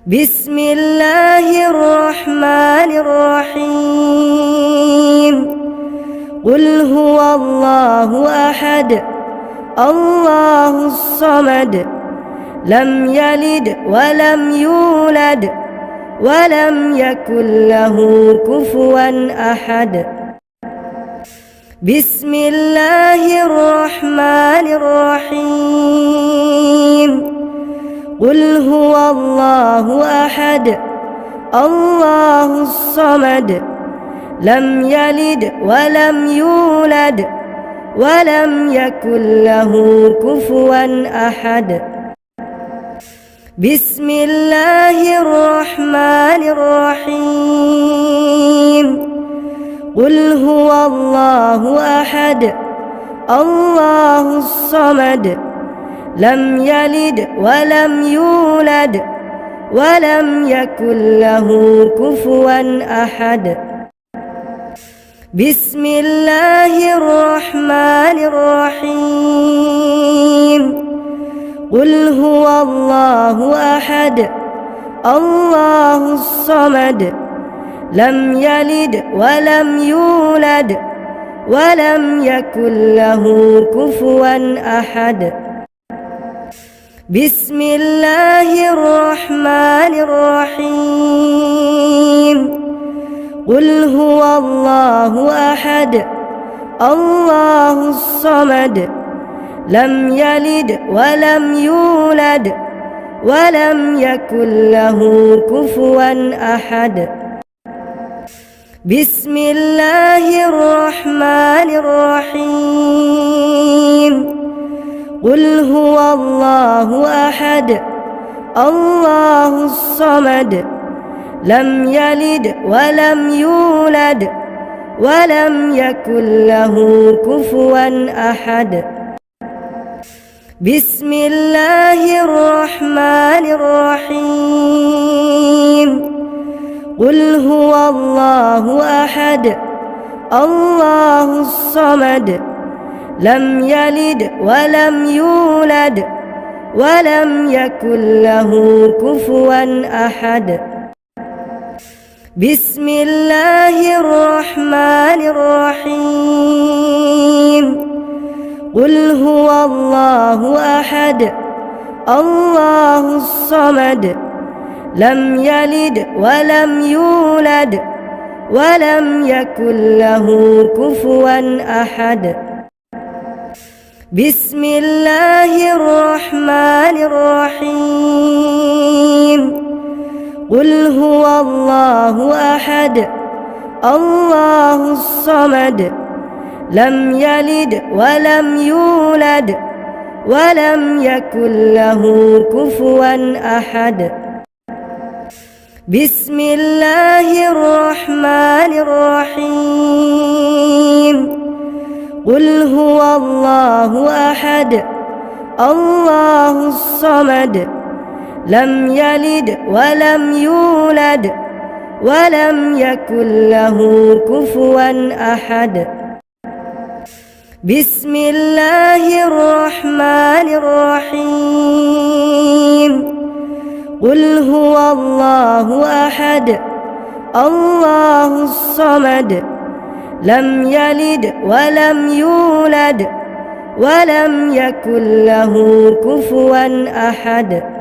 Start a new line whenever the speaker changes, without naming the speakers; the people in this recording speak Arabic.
بسم الله الرحمن الرحيم قل هو الله أحد الله الصمد لم يلد ولم يولد ولم يكن له كفوا أحد بسم الله الرحمن الرحيم قل هو الله أحد الله الصمد لم يلد ولم يولد ولم يكن له كفوا أحد بسم الله الرحمن الرحيم قل هو الله أحد الله الصمد لم يلد ولم يولد ولم يكن له كفوا أحد بسم الله الرحمن الرحيم قل هو الله أحد الله الصمد لم يلد ولم يولد ولم يكن له كفوا أحد بسم الله الرحمن الرحيم قل هو الله أحد الله الصمد لم يلد ولم يولد ولم يكن له كفوا أحد بسم الله الرحمن الرحيم قل هو الله أحد الله الصمد لم يلد ولم يولد ولم يكن له كفوا أحد بسم الله الرحمن الرحيم قل هو الله أحد الله الصمد لم يلد ولم يولد ولم يكن له كفوا أحد بسم الله الرحمن الرحيم قل هو الله أحد الله الصمد لم يلد ولم يولد ولم يكن له كفوا أحد بسم الله الرحمن الرحيم قل هو الله أحد الله الصمد لم يلد ولم يولد ولم يكن له كفوا أحد بسم الله الرحمن الرحيم قل هو الله أحد الله الصمد لم يلد ولم يولد ولم يكن له كفوا أحد بسم الله الرحمن الرحيم قل هو الله أحد الله الصمد لم يلد ولم يولد ولم يكن له كفوا أحد